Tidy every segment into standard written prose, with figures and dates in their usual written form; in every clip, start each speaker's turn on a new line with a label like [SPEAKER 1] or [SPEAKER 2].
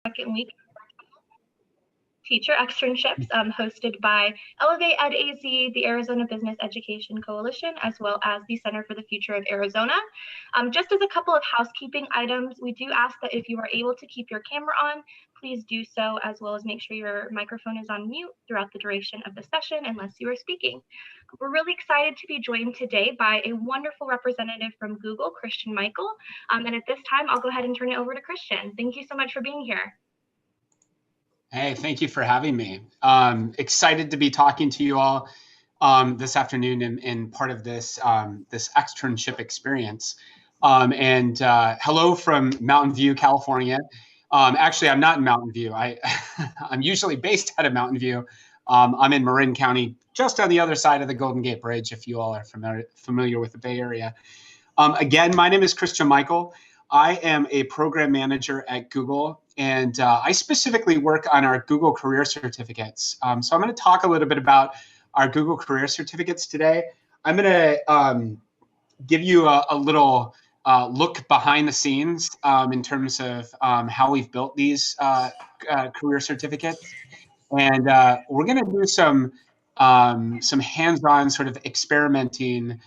[SPEAKER 1] second week teacher externships hosted by ElevateEdAZ, the Arizona Business Education Coalition, as well as the Center for the Future of Arizona. Just as a couple of housekeeping items, we do ask that if you are able to keep your camera on, please do so, as well as make sure your microphone is on mute throughout the duration of the session unless you are speaking. We're really excited to be joined today by a wonderful representative from Google, Christian Michael. And at this time, I'll go ahead and turn it over to Christian. Thank you so much for being here.
[SPEAKER 2] Hey, thank you for having me. Excited to be talking to you all this afternoon and part of this this externship experience. Hello from Mountain View, California. Actually, I'm not in Mountain View. I'm usually based out of Mountain View. I'm in Marin County, just on the other side of the Golden Gate Bridge, if you all are familiar with the Bay Area. Again, my name is Christian Michael. I am a program manager at Google, and I specifically work on our Google Career Certificates. So I'm going to talk a little bit about our Google Career Certificates today. I'm going to give you a little look behind the scenes in terms of how we've built these career certificates. And we're going to do some hands-on sort of experimenting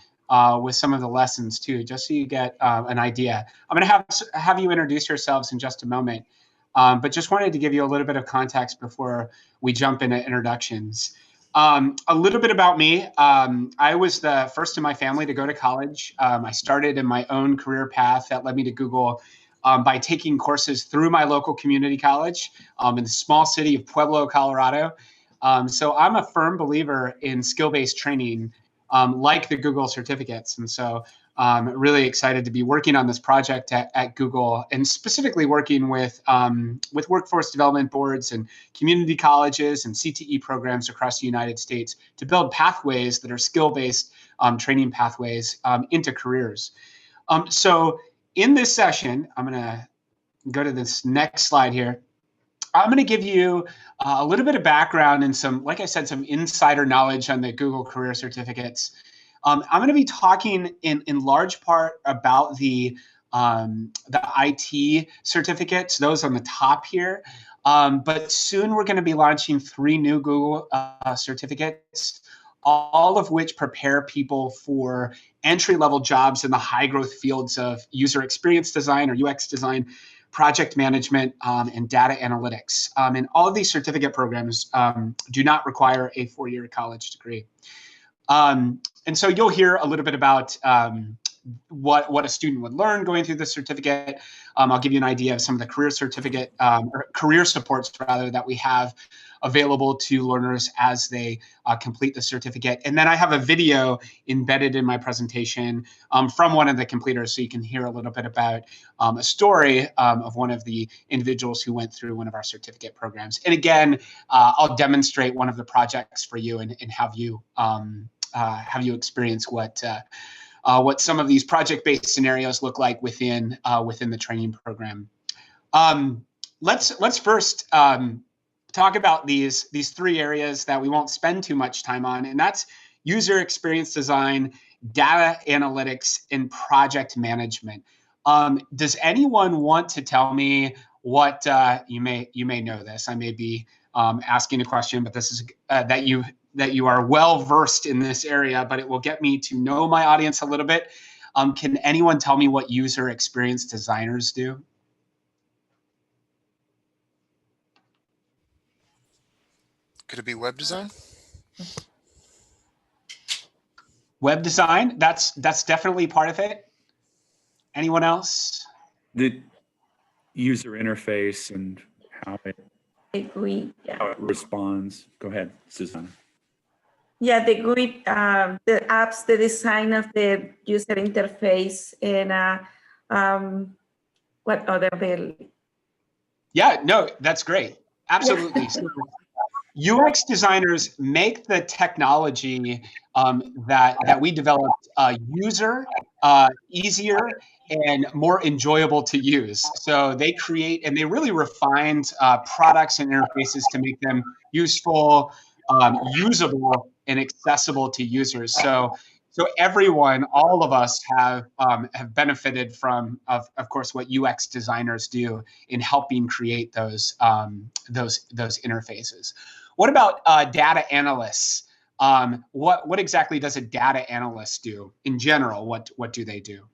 [SPEAKER 2] with some of the lessons too, just so you get an idea. I'm going to have you introduce yourselves in just a moment, but just wanted to give you a little bit of context before we jump into introductions. A little bit about me. I was the first in my family to go to college. I started in my own career path that led me to Google by taking courses through my local community college in the small city of Pueblo, Colorado. So I'm a firm believer in skill-based training, like the Google certificates. And so I'm really excited to be working on this project at Google, and specifically working with workforce development boards and community colleges and CTE programs across the United States to build pathways that are skill-based training pathways into careers. So in this session, I'm going to go to this next slide here. I'm going to give you a little bit of background and some, like I said, some insider knowledge on the Google Career Certificates. I'm going to be talking in large part about the IT certificates, those on the top here. But soon we're going to be launching 3 new Google certificates, all of which prepare people for entry-level jobs in the high-growth fields of user experience design or UX design, project management, and data analytics. And all of these certificate programs do not require a 4-year college degree. And so you'll hear a little bit about what a student would learn going through the certificate. I'll give you an idea of some of the career certificate or career supports rather that we have available to learners as they complete the certificate. And then I have a video embedded in my presentation from one of the completers, so you can hear a little bit about a story of one of the individuals who went through one of our certificate programs. And again, I'll demonstrate one of the projects for you and have you experience what some of these project-based scenarios look like within the training program. Let's first talk about these 3 areas that we won't spend too much time on, and that's user experience design, data analytics, and project management. Does anyone want to tell me what you may know this? I may be asking a question, but this is that you are well versed in this area, but it will get me to know my audience a little bit. Can anyone tell me what user experience designers do?
[SPEAKER 3] Could it be web design?
[SPEAKER 2] Web design, that's definitely part of it. Anyone else?
[SPEAKER 4] The user interface and how it responds. Go ahead, Susanna.
[SPEAKER 5] Yeah, the GUI, the apps, the design of the user interface, and what other bill?
[SPEAKER 2] Yeah, no, that's great. Absolutely. So UX designers make the technology that we developed easier and more enjoyable to use. So they create and they really refined products and interfaces to make them useful, usable, and accessible to users. So So everyone, all of us have benefited from, of course, what UX designers do in helping create those interfaces. What about data analysts? What exactly does a data analyst do in general? What do they do?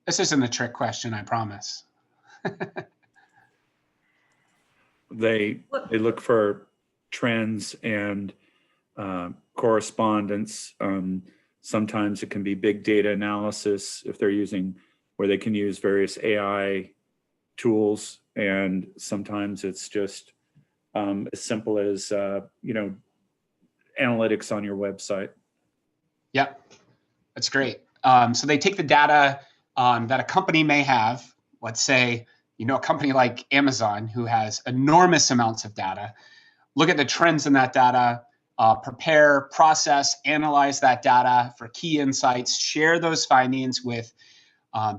[SPEAKER 2] This isn't a trick question, I promise.
[SPEAKER 4] They look for trends and correspondence. Sometimes it can be big data analysis if they're using, where they can use various AI tools, and sometimes it's just as simple as analytics on your website.
[SPEAKER 2] Yep, that's great. So they take the data that a company may have. Let's say, a company like Amazon, who has enormous amounts of data, look at the trends in that data, prepare, process, analyze that data for key insights, share those findings with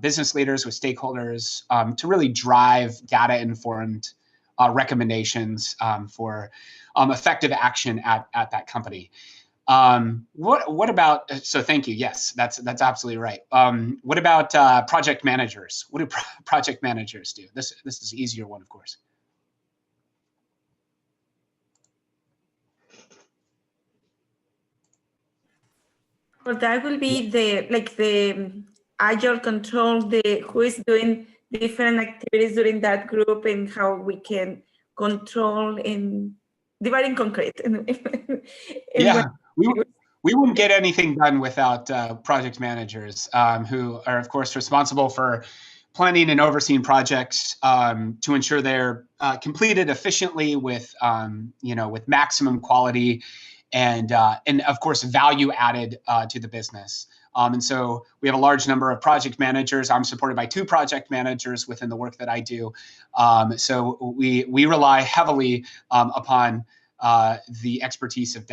[SPEAKER 2] business leaders, with stakeholders, to really drive data-informed recommendations for effective action at that company. What about, so thank you. Yes, that's absolutely right. What about project managers? What do project managers do? This is an easier one, of course.
[SPEAKER 5] Well, that will be the agile control, who is doing different activities during that group and how we can control and divide in concrete.
[SPEAKER 2] Yeah, we wouldn't get anything done without project managers, who are, of course, responsible for planning and overseeing projects to ensure they're completed efficiently with maximum quality and of course value added to the business. And so we have a large number of project managers. I'm supported by 2 project managers within the work that I do. So we rely heavily upon the expertise of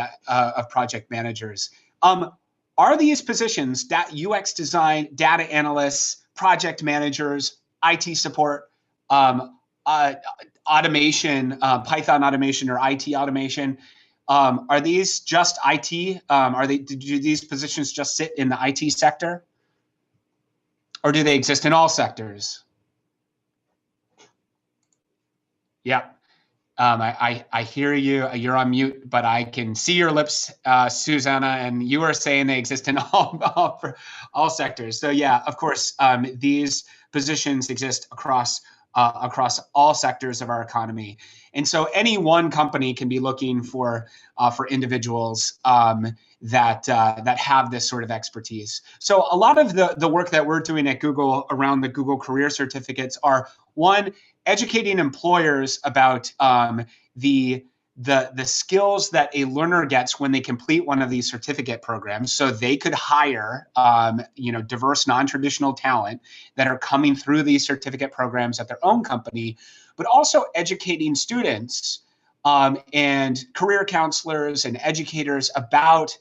[SPEAKER 2] project managers. Are these positions, UX design, data analysts, project managers, IT support, automation, Python automation or IT automation, are these just IT? Do these positions just sit in the IT sector? Or do they exist in all sectors? Yeah. I hear you. You're on mute, but I can see your lips, Susanna, and you are saying they exist in all sectors. So yeah, of course, these positions exist across all sectors of our economy, and so any one company can be looking for individuals that have this sort of expertise. So a lot of the work that we're doing at Google around the Google Career Certificates are, one, educating employers about the skills that a learner gets when they complete one of these certificate programs, so they could hire diverse, non-traditional talent that are coming through these certificate programs at their own company, but also educating students and career counselors and educators about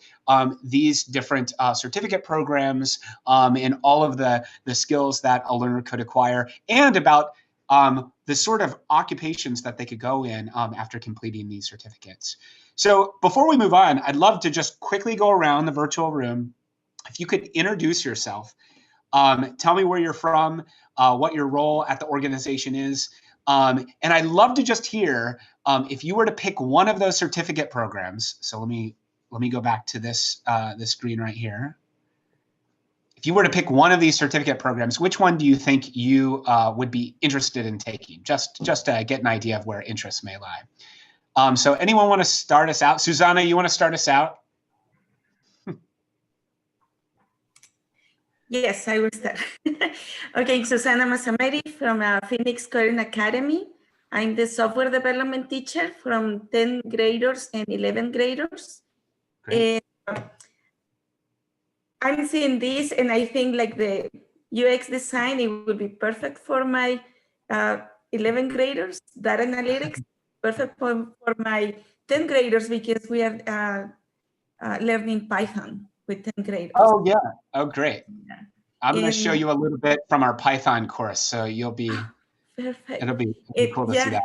[SPEAKER 2] these different certificate programs and all of the skills that a learner could acquire, and about the sort of occupations that they could go in after completing these certificates. So before we move on, I'd love to just quickly go around the virtual room. If you could introduce yourself, tell me where you're from, what your role at the organization is, and I'd love to just hear if you were to pick one of those certificate programs. So let me go back to this screen right here. If you were to pick one of these certificate programs, which one do you think you would be interested in taking? Just to get an idea of where interests may lie. So anyone want to start us out? Susanna, you want to start us out?
[SPEAKER 5] Yes, I will start. Okay, Susanna Masameri from Phoenix Coding Academy. I'm the software development teacher from 10 graders and 11 graders.
[SPEAKER 2] Great.
[SPEAKER 5] I'm seeing this, and I think like the UX design, it would be perfect for my 11 graders. Data analytics, perfect for my 10 graders, because we are learning Python with 10 graders.
[SPEAKER 2] Oh, yeah. Oh, great.
[SPEAKER 5] Yeah.
[SPEAKER 2] I'm going to show you a little bit from our Python course, so you'll be,
[SPEAKER 5] Perfect.
[SPEAKER 2] it'll be cool to see that.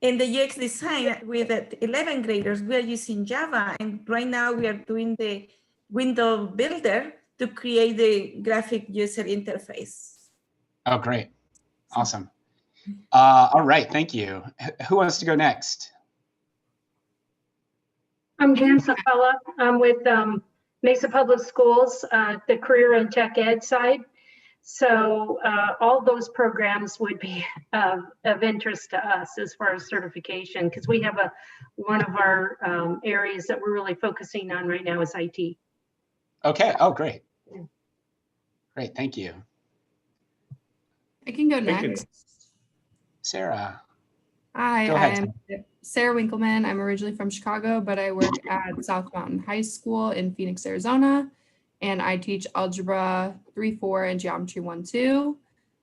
[SPEAKER 5] In the UX design with the 11th graders, we are using Java, and right now we are doing the window builder to create the graphic user interface.
[SPEAKER 2] Oh, great. Awesome. All right, thank you. Who wants to go next?
[SPEAKER 6] I'm Jan Sabella. I'm with Mesa Public Schools, the career and tech ed side. So all those programs would be of interest to us as far as certification, because we have one of our areas that we're really focusing on right now is IT.
[SPEAKER 2] Okay. Oh, great. Great. Thank you.
[SPEAKER 7] I can go next.
[SPEAKER 2] Sarah.
[SPEAKER 7] Hi,
[SPEAKER 2] Go ahead.
[SPEAKER 7] I'm Sarah Winkelmann. I'm originally from Chicago, but I work at South Mountain High School in Phoenix, Arizona, and I teach Algebra 3-4 and Geometry 1-2.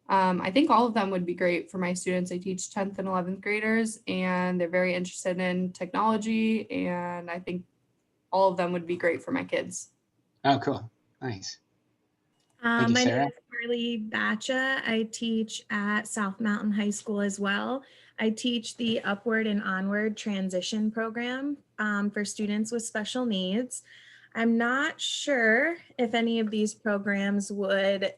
[SPEAKER 7] I think all of them would be great for my students. I teach 10th and 11th graders, and they're very interested in technology, and I think all of them would be great for my kids.
[SPEAKER 2] Oh, cool. Nice. Thank you,
[SPEAKER 8] My
[SPEAKER 2] Sarah.
[SPEAKER 8] name is Carly Batcha. I teach at South Mountain High School as well. I teach the Upward and Onward Transition Program for students with special needs. I'm not sure if any of these programs would,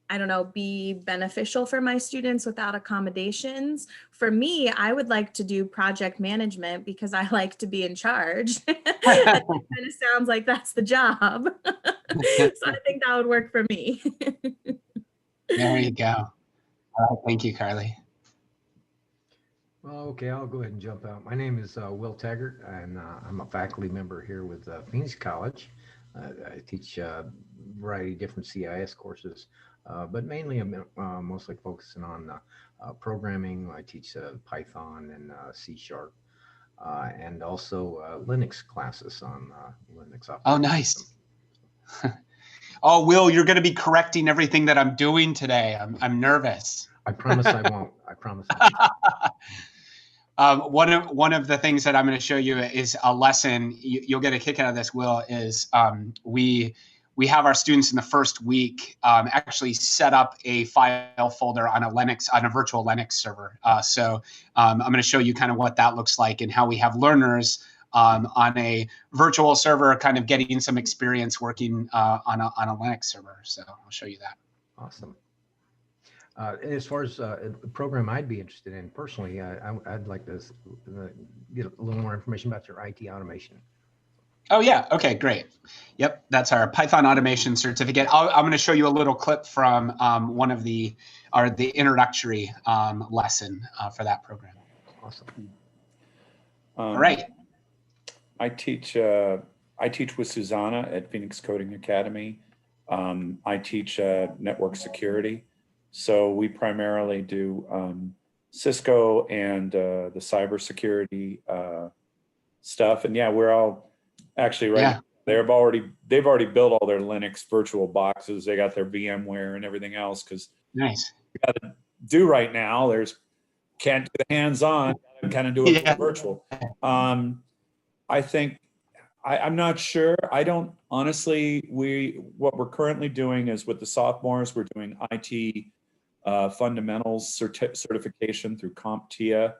[SPEAKER 8] I don't know, be beneficial for my students without accommodations. For me, I would like to do project management because I like to be in charge. It kind of sounds like that's the job. So I think that would work for me.
[SPEAKER 2] There you go. Thank you, Carly.
[SPEAKER 9] Well, okay, I'll go ahead and jump out. My name is Will Taggart, and I'm a faculty member here with Phoenix College. I teach a variety of different CIS courses, but mainly I'm mostly focusing on programming. I teach Python and C#, and also Linux classes on Linux operating
[SPEAKER 2] Oh, nice.
[SPEAKER 9] system.
[SPEAKER 2] Oh, Will, you're going to be correcting everything that I'm doing today. I'm nervous.
[SPEAKER 9] I promise I won't. I promise I won't.
[SPEAKER 2] One of the things that I'm going to show you is a lesson. You'll get a kick out of this, Will, is we have our students in the first week actually set up a file folder on a virtual Linux server. So I'm going to show you kind of what that looks like and how we have learners on a virtual server kind of getting some experience working on a Linux server. So I'll show you that.
[SPEAKER 9] Awesome. As far as a program I'd be interested in personally, I'd like to get a little more information about your IT automation.
[SPEAKER 2] Oh, yeah. Okay, great. Yep, that's our Python automation certificate. I'm going to show you a little clip from one of the introductory lesson for that program.
[SPEAKER 9] Awesome.
[SPEAKER 2] All right.
[SPEAKER 4] I teach with Susanna at Phoenix Coding Academy. I teach network security. So we primarily do Cisco and the cybersecurity stuff. And yeah, we're all actually now, they've already built all their Linux virtual boxes. They got their VMware and everything else because
[SPEAKER 2] nice.
[SPEAKER 4] We got to do right now. Can't do the hands-on, kind of do it virtual. I think I'm not sure. I don't honestly. What we're currently doing is with the sophomores, we're doing IT fundamentals certification through CompTIA.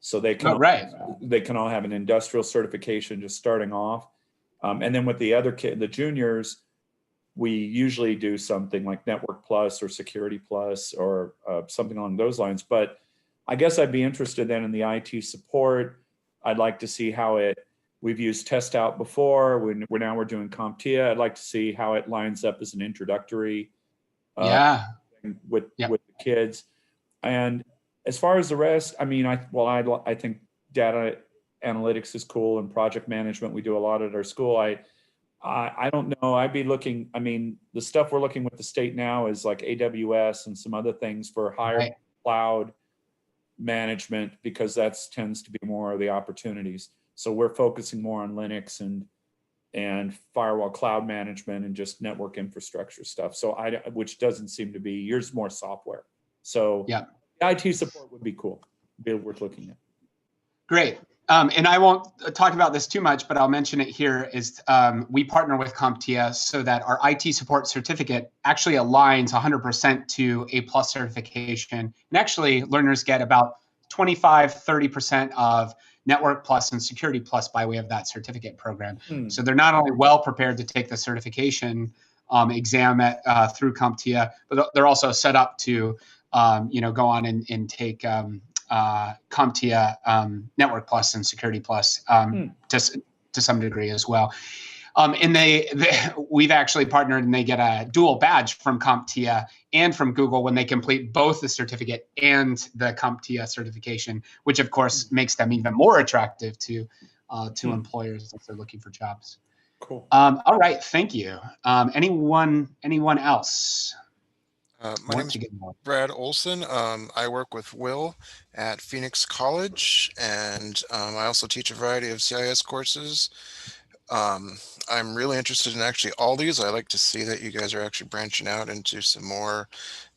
[SPEAKER 4] So they can all have an industrial certification just starting off. And then with the other the juniors, we usually do something like Network Plus or Security Plus or something along those lines. But I guess I'd be interested then in the IT support. I'd like to see how we've used Test Out before. We're doing CompTIA. I'd like to see how it lines up as an introductory with the kids. And as far as the rest, I mean, I think data analytics is cool and project management. We do a lot at our school. I don't know. I'd be looking, I mean, the stuff we're looking with the state now is like AWS and some other things for higher cloud management, because that tends to be more of the opportunities. So we're focusing more on Linux and firewall cloud management and just network infrastructure stuff. So which doesn't seem to be, yours more software. So IT support would be cool, be worth looking at.
[SPEAKER 2] Great. And I won't talk about this too much, but I'll mention it here, is we partner with CompTIA so that our IT support certificate actually aligns 100% to A+ certification. And actually, learners get about 25–30% of Network Plus and Security Plus by way of that certificate program. So they're not only well prepared to take the certification exam through CompTIA, but they're also set up to go on and take CompTIA Network Plus and Security Plus to some degree as well. And we've actually partnered, and they get a dual badge from CompTIA and from Google when they complete both the certificate and the CompTIA certification, which of course makes them even more attractive to employers if they're looking for jobs.
[SPEAKER 4] Cool.
[SPEAKER 2] All right, thank you. Anyone else?
[SPEAKER 3] My name is Brad Olson. I work with Will at Phoenix College, and I also teach a variety of CIS courses. I'm really interested in actually all these. I like to see that you guys are actually branching out into some more,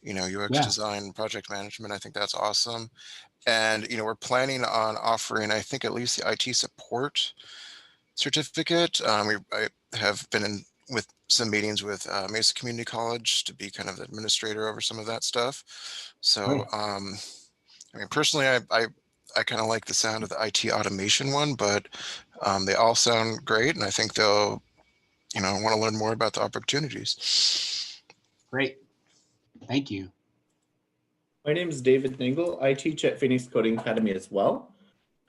[SPEAKER 3] UX design, project management. I think that's awesome. And, we're planning on offering, I think, at least the IT support certificate. I have been in with some meetings with Mesa Community College to be kind of the administrator over some of that stuff. So, personally, I kind of like the sound of the IT automation one, but they all sound great, and I think they'll, want to learn more about the opportunities.
[SPEAKER 2] Great, thank you.
[SPEAKER 10] My name is David Ningle. I teach at Phoenix Coding Academy as well,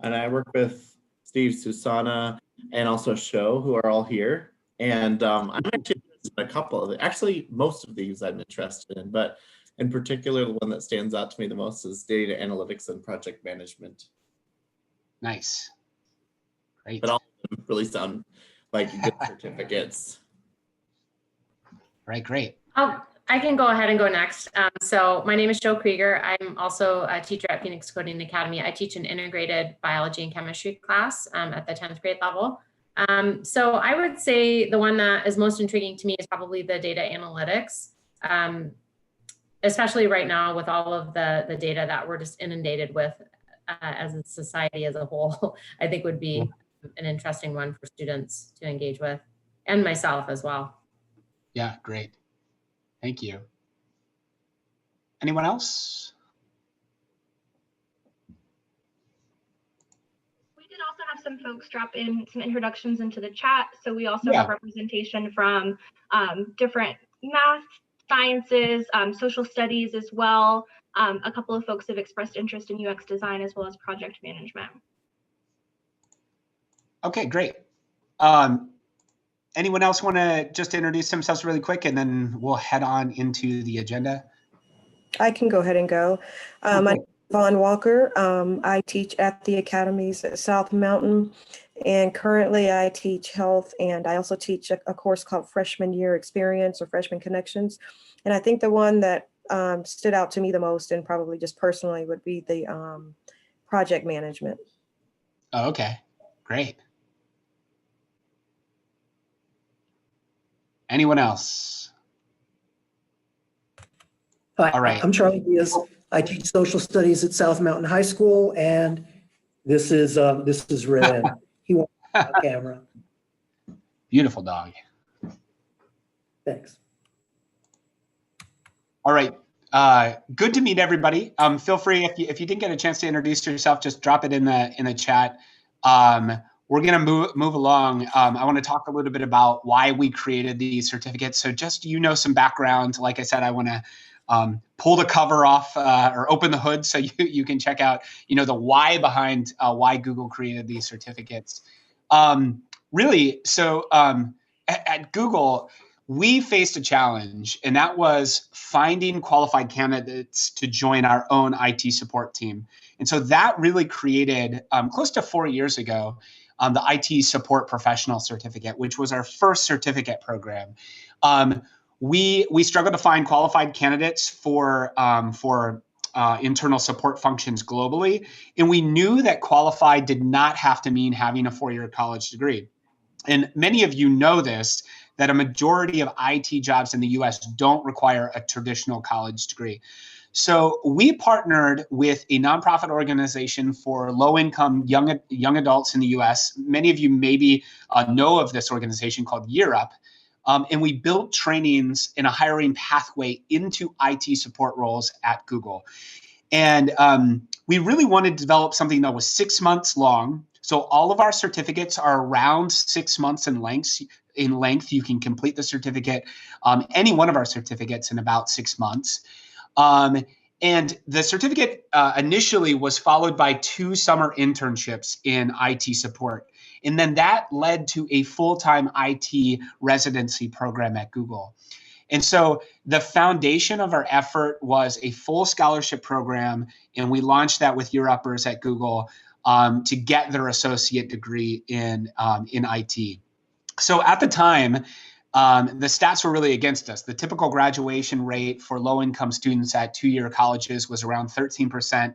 [SPEAKER 10] and I work with Steve, Susanna, and also Sho, who are all here. And I'm actually interested in a couple of actually most of these I'm interested in, but in particular, the one that stands out to me the most is data analytics and project management.
[SPEAKER 2] Nice. Great.
[SPEAKER 10] But all of them really sound like good certificates.
[SPEAKER 2] Right, great.
[SPEAKER 11] I can go ahead and go next. So my name is Joe Krieger. I'm also a teacher at Phoenix Coding Academy. I teach an integrated biology and chemistry class at the 10th grade level. So I would say the one that is most intriguing to me is probably the data analytics, especially right now with all of the data that we're just inundated with as a society as a whole. I think would be an interesting one for students to engage with, and myself as well.
[SPEAKER 2] Yeah, great. Thank you. Anyone else?
[SPEAKER 1] We did also have some folks drop in some introductions into the chat. So we also have representation from different math, sciences, social studies as well. A couple of folks have expressed interest in UX design as well as project management.
[SPEAKER 2] Okay, great. Anyone else want to just introduce themselves really quick, and then we'll head on into the agenda?
[SPEAKER 12] I can go ahead and go. My name is Vaughn Walker. I teach at the academies at South Mountain, and currently I teach health, and I also teach a course called Freshman Year Experience or Freshman Connections. And I think the one that stood out to me the most, and probably just personally, would be the project management.
[SPEAKER 2] Oh, okay, great. Anyone else?
[SPEAKER 13] Hi,
[SPEAKER 2] all right.
[SPEAKER 13] I'm Charlie Diaz. I teach social studies at South Mountain High School, and this is Red. He wants a camera.
[SPEAKER 2] Beautiful dog.
[SPEAKER 13] Thanks.
[SPEAKER 2] All right. Good to meet everybody. Feel free, if you didn't get a chance to introduce yourself, just drop it in the chat. We're going to move along. I want to talk a little bit about why we created these certificates. So just, some background. Like I said, I want to pull the cover off or open the hood so you can check out, the why behind why Google created these certificates. Really, so at Google, we faced a challenge, and that was finding qualified candidates to join our own IT support team. And so that really created, close to 4 years ago, the IT Support Professional Certificate, which was our first certificate program. We struggled to find qualified candidates for internal support functions globally, and we knew that qualified did not have to mean having a 4-year college degree. And many of you know this, that a majority of IT jobs in the US don't require a traditional college degree. So we partnered with a nonprofit organization for low-income young adults in the US. Many of you maybe know of this organization called Year Up. And we built trainings in a hiring pathway into IT support roles at Google. And we really wanted to develop something that was 6 months long. So all of our certificates are around 6 months in length. You can complete the certificate, any one of our certificates, in about 6 months. And the certificate initially was followed by 2 summer internships in IT support. And then that led to a full-time IT residency program at Google. And so the foundation of our effort was a full scholarship program, and we launched that with Year Uppers at Google to get their associate degree in IT. So at the time, the stats were really against us. The typical graduation rate for low-income students at 2-year colleges was around 13%.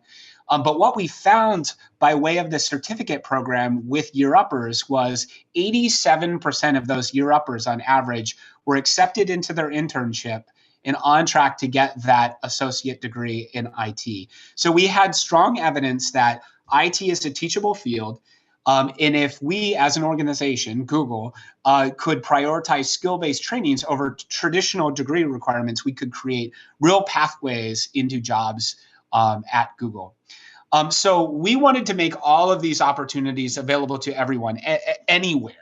[SPEAKER 2] But what we found by way of the certificate program with Year Uppers was 87% of those Year Uppers on average were accepted into their internship and on track to get that associate degree in IT. So we had strong evidence that IT is a teachable field. And if we, as an organization, Google, could prioritize skill-based trainings over traditional degree requirements, we could create real pathways into jobs at Google. So we wanted to make all of these opportunities available to everyone, anywhere.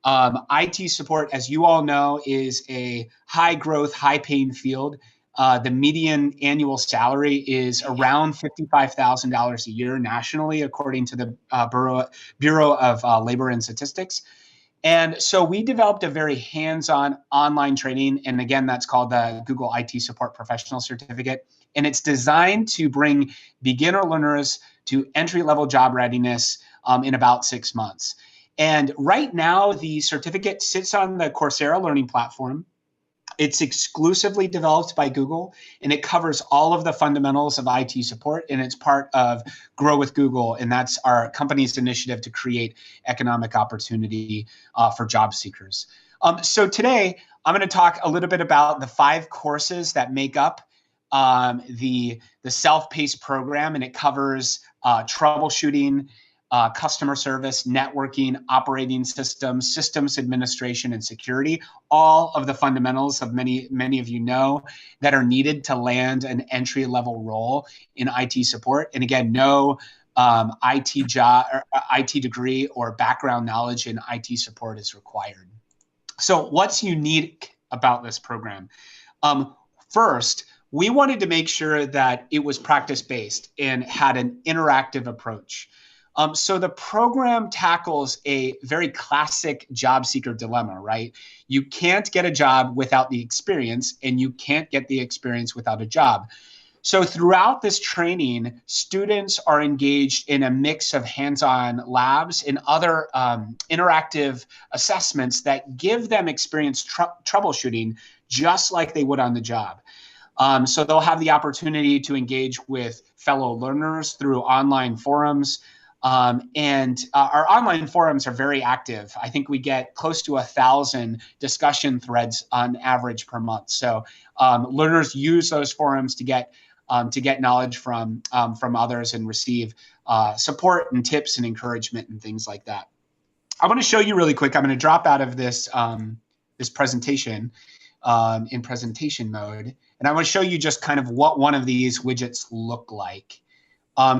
[SPEAKER 2] IT support, as you all know, is a high-growth, high-paying field. The median annual salary is around $55,000 a year nationally, according to the Bureau of Labor and Statistics. And so we developed a very hands-on online training. And again, that's called the Google IT Support Professional Certificate. And it's designed to bring beginner learners to entry-level job readiness in about 6 months. And right now, the certificate sits on the Coursera learning platform. It's exclusively developed by Google, and it covers all of the fundamentals of IT support, and it's part of Grow with Google, and that's our company's initiative to create economic opportunity for job seekers. So today, I'm going to talk a little bit about the 5 courses that make up the self-paced program, and it covers troubleshooting, customer service, networking, operating systems, systems administration, and security, all of the fundamentals of many of you know that are needed to land an entry-level role in IT support. And again, no IT degree or background knowledge in IT support is required. So what's unique about this program? First, we wanted to make sure that it was practice-based and had an interactive approach. So the program tackles a very classic job seeker dilemma, right? You can't get a job without the experience, and you can't get the experience without a job. So throughout this training, students are engaged in a mix of hands-on labs and other interactive assessments that give them experience troubleshooting just like they would on the job. So they'll have the opportunity to engage with fellow learners through online forums. And our online forums are very active. I think we get close to 1,000 discussion threads on average per month. So learners use those forums to get knowledge from others and receive support and tips and encouragement and things like that. I want to show you really quick. I'm going to drop out of this this presentation in presentation mode, and I want to show you just kind of what one of these widgets look like.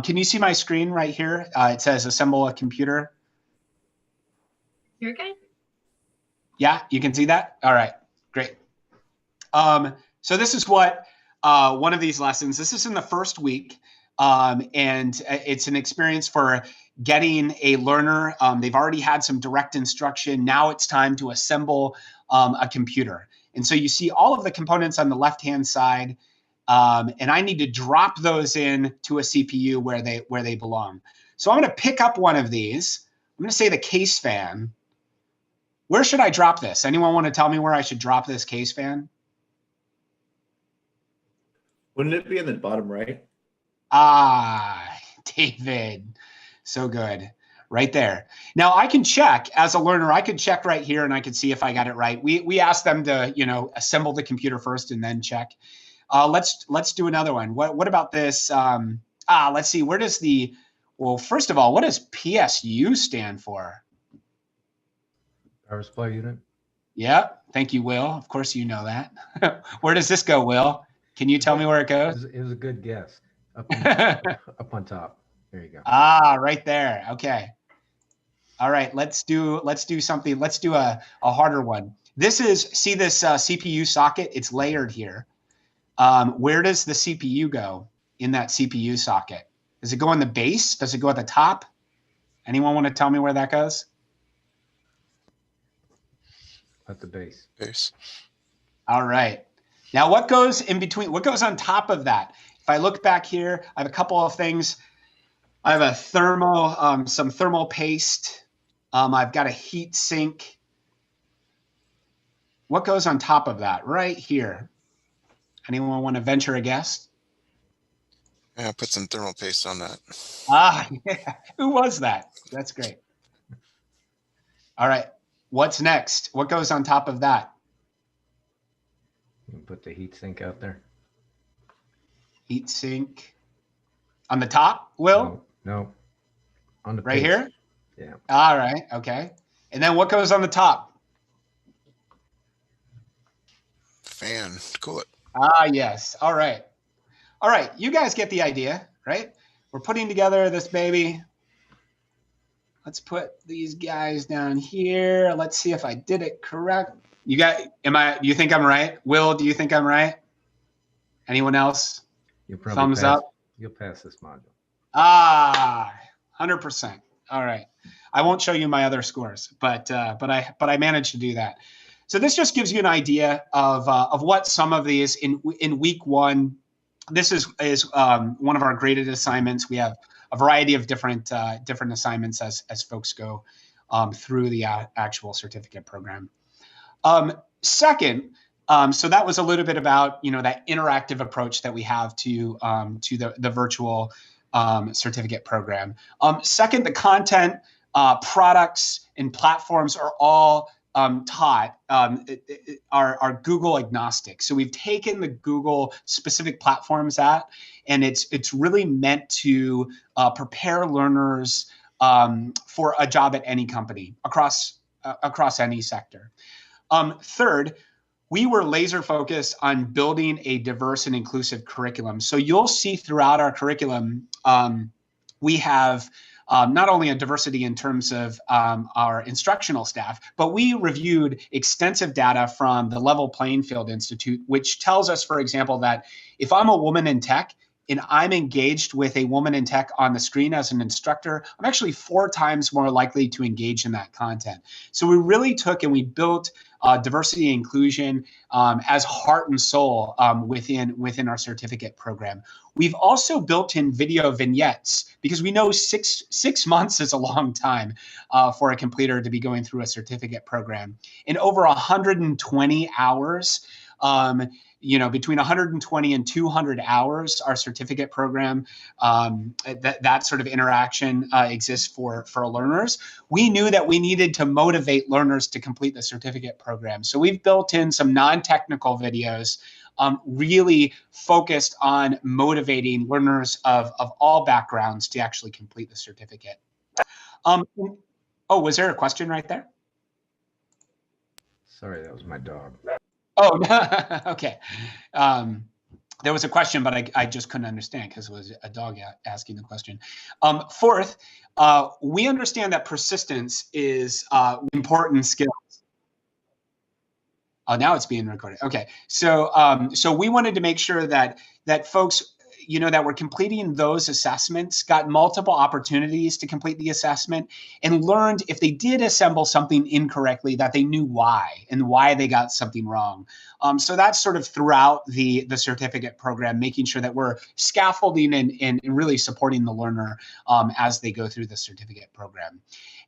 [SPEAKER 2] Can you see my screen right here? It says assemble a computer.
[SPEAKER 1] You're okay.
[SPEAKER 2] Yeah, you can see that? All right, great. So this is what one of these lessons, this is in the first week, and it's an experience for getting a learner. They've already had some direct instruction. Now it's time to assemble a computer. And so you see all of the components on the left-hand side. And I need to drop those in to a CPU where they belong. So I'm going to pick up one of these. I'm going to say the case fan. Where should I drop this? Anyone want to tell me where I should drop this case fan?
[SPEAKER 10] Wouldn't it be in the bottom right?
[SPEAKER 2] Ah, David, so good. Right there. Now I can check as a learner, I could check right here and I could see if I got it right. We asked them to, assemble the computer first and then check. Let's do another one. What about this? Let's see. Where does well, first of all, what does PSU stand for?
[SPEAKER 9] Power supply unit.
[SPEAKER 2] Yeah. Thank you, Will. Of course, you know that. Where does this go, Will? Can you tell me where it goes?
[SPEAKER 9] It was a good guess. Up on top. There you go.
[SPEAKER 2] Right there. Okay. All right. Let's do something. Let's do a harder one. See this CPU socket? It's layered here. Where does the CPU go in that CPU socket? Does it go on the base? Does it go at the top? Anyone want to tell me where that goes?
[SPEAKER 9] At the base.
[SPEAKER 3] Base.
[SPEAKER 2] All right. Now, what goes in between? What goes on top of that? If I look back here, I have a couple of things. I have a some thermal paste. I've got a heat sink. What goes on top of that? Right here. Anyone want to venture a guess?
[SPEAKER 3] Yeah, put some thermal paste on that.
[SPEAKER 2] Yeah. Who was that? That's great. All right. What's next? What goes on top of that?
[SPEAKER 9] You can put the heat sink out there.
[SPEAKER 2] Heat sink. On the top, Will?
[SPEAKER 9] No. On the
[SPEAKER 2] right
[SPEAKER 9] paste.
[SPEAKER 2] here?
[SPEAKER 9] Yeah.
[SPEAKER 2] All right. Okay. And then what goes on the top?
[SPEAKER 3] Fan. Cool it.
[SPEAKER 2] Yes. All right. All right. You guys get the idea, right? We're putting together this baby. Let's put these guys down here. Let's see if I did it correct. Do you think I'm right? Will, do you think I'm right? Anyone else? Thumbs up.
[SPEAKER 9] You'll pass this module.
[SPEAKER 2] 100%. All right. I won't show you my other scores, but I managed to do that. So this just gives you an idea of what some of these in week one. This is one of our graded assignments. We have a variety of different assignments as folks go through the actual certificate program. Second, so that was a little bit about that interactive approach that we have to the virtual certificate program. Second, the content, products, and platforms are all taught are Google agnostic. So we've taken the Google specific platforms and it's really meant to prepare learners for a job at any company across any sector. Third, we were laser focused on building a diverse and inclusive curriculum. So you'll see throughout our curriculum, we have not only a diversity in terms of our instructional staff, but we reviewed extensive data from the Level Playing Field Institute, which tells us, for example, that if I'm a woman in tech and I'm engaged with a woman in tech on the screen as an instructor, I'm actually 4 times more likely to engage in that content. So we really took and we built diversity and inclusion as heart and soul within our certificate program. We've also built in video vignettes because we know six months is a long time for a completer to be going through a certificate program. In over 120 hours, between 120 and 200 hours, our certificate program, that sort of interaction exists for learners. We knew that we needed to motivate learners to complete the certificate program. So we've built in some non-technical videos really focused on motivating learners of all backgrounds to actually complete the certificate. Was there a question right there?
[SPEAKER 9] Sorry, that was my dog.
[SPEAKER 2] Oh, okay. There was a question, but I just couldn't understand because it was a dog asking the question. Fourth, we understand that persistence is an important skill. Oh, now it's being recorded. Okay, so we wanted to make sure that folks, that were completing those assessments got multiple opportunities to complete the assessment and learned if they did assemble something incorrectly that they knew why and why they got something wrong. So that's sort of throughout the certificate program, making sure that we're scaffolding and really supporting the learner as they go through the certificate program.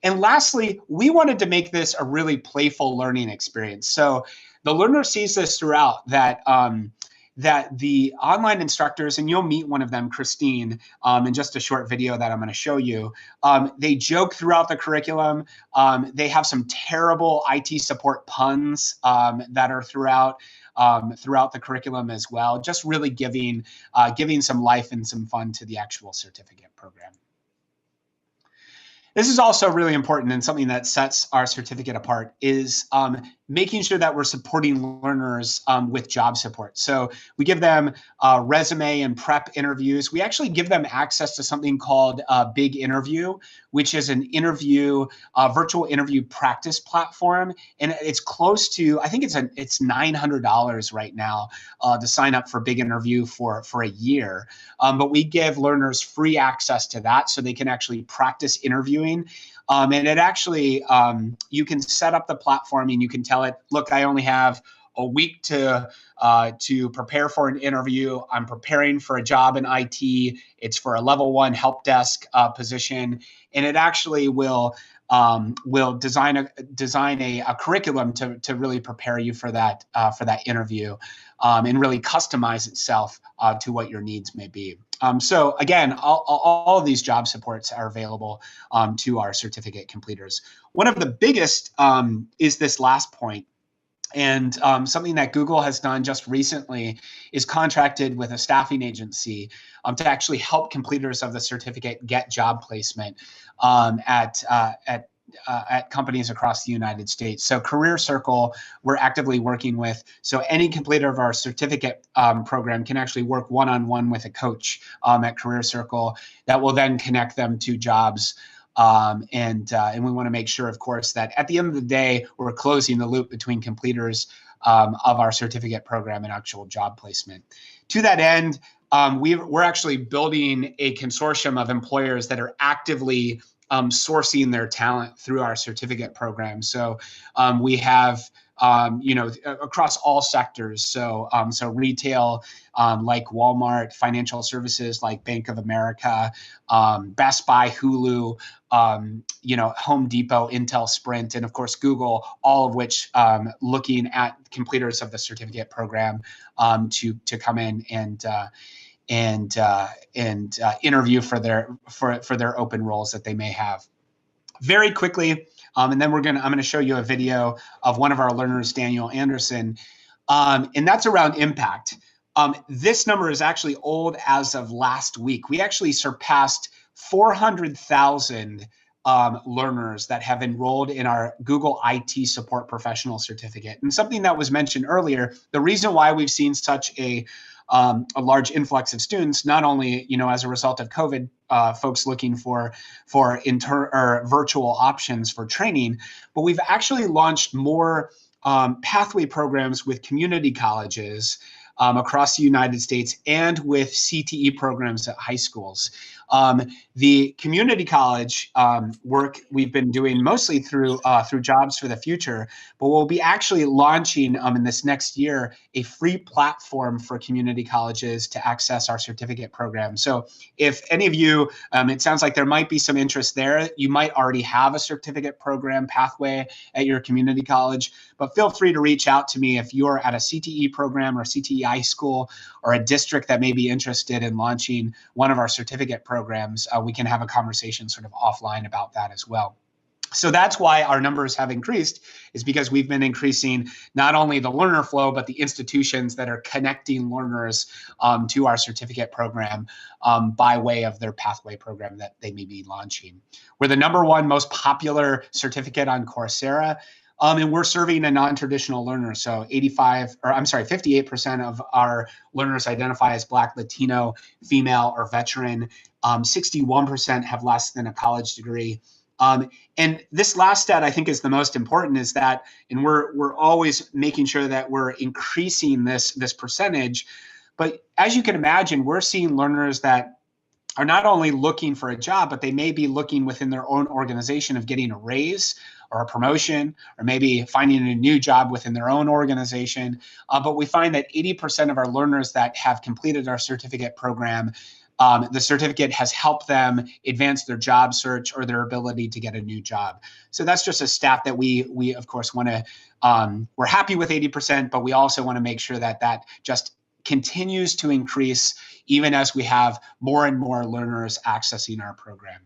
[SPEAKER 2] And lastly, we wanted to make this a really playful learning experience. So the learner sees this throughout, that that the online instructors, and you'll meet one of them, Christine, in just a short video that I'm going to show you, they joke throughout the curriculum. They have some terrible IT support puns that are throughout the curriculum as well, just really giving some life and some fun to the actual certificate program. This is also really important, and something that sets our certificate apart is making sure that we're supporting learners with job support. So we give them resume and prep interviews. We actually give them access to something called Big Interview, which is an virtual interview practice platform. And it's close to, I think it's $900 right now to sign up for Big Interview for a year. But we give learners free access to that so they can actually practice interviewing. And it actually, you can set up the platform and you can tell it, look, I only have a week to prepare for an interview. I'm preparing for a job in IT. It's for a level 1 help desk position. And it actually will design a curriculum to really prepare you for that interview, and really customize itself to what your needs may be. So again, all of these job supports are available to our certificate completers. One of the biggest is this last point. And something that Google has done just recently is contracted with a staffing agency to actually help completers of the certificate get job placement at companies across the United States. So Career Circle, we're actively working with. So any completer of our certificate program can actually work one-on-one with a coach at Career Circle that will then connect them to jobs. And we want to make sure, of course, that at the end of the day, we're closing the loop between completers of our certificate program and actual job placement. To that end, we're actually building a consortium of employers that are actively sourcing their talent through our certificate program. So we have, across all sectors. So retail like Walmart, financial services like Bank of America, Best Buy, Hulu, Home Depot, Intel, Sprint, and of course Google, all of which looking at completers of the certificate program to come in and interview for their open roles that they may have. Very quickly, and then I'm going to show you a video of one of our learners, Daniel Anderson, and that's around impact. This number is actually old as of last week. We actually surpassed 400,000 learners that have enrolled in our Google IT Support Professional Certificate. And something that was mentioned earlier, the reason why we've seen such a large influx of students, not only as a result of COVID, folks looking for virtual options for training, but we've actually launched more pathway programs with community colleges across the United States and with CTE programs at high schools. The community college work we've been doing mostly through Jobs for the Future, but we'll be actually launching in this next year a free platform for community colleges to access our certificate program. So if any of you, it sounds like there might be some interest there. You might already have a certificate program pathway at your community college, but feel free to reach out to me if you're at a CTE program or CTE high school or a district that may be interested in launching one of our certificate programs. We can have a conversation sort of offline about that as well. So that's why our numbers have increased, is because we've been increasing not only the learner flow, but the institutions that are connecting learners to our certificate program by way of their pathway program that they may be launching. We're the #1 most popular certificate on Coursera. And we're serving a non-traditional learner. So 58% of our learners identify as Black, Latino, female, or veteran. 61% have less than a college degree. And this last stat I think is the most important, is that, and we're always making sure that we're increasing this percentage. But as you can imagine, we're seeing learners that are not only looking for a job, but they may be looking within their own organization of getting a raise or a promotion, or maybe finding a new job within their own organization. But we find that 80% of our learners that have completed our certificate program, the certificate has helped them advance their job search or their ability to get a new job. So that's just a stat that we of course want to, we're happy with 80%, but we also want to make sure that just continues to increase even as we have more and more learners accessing our program.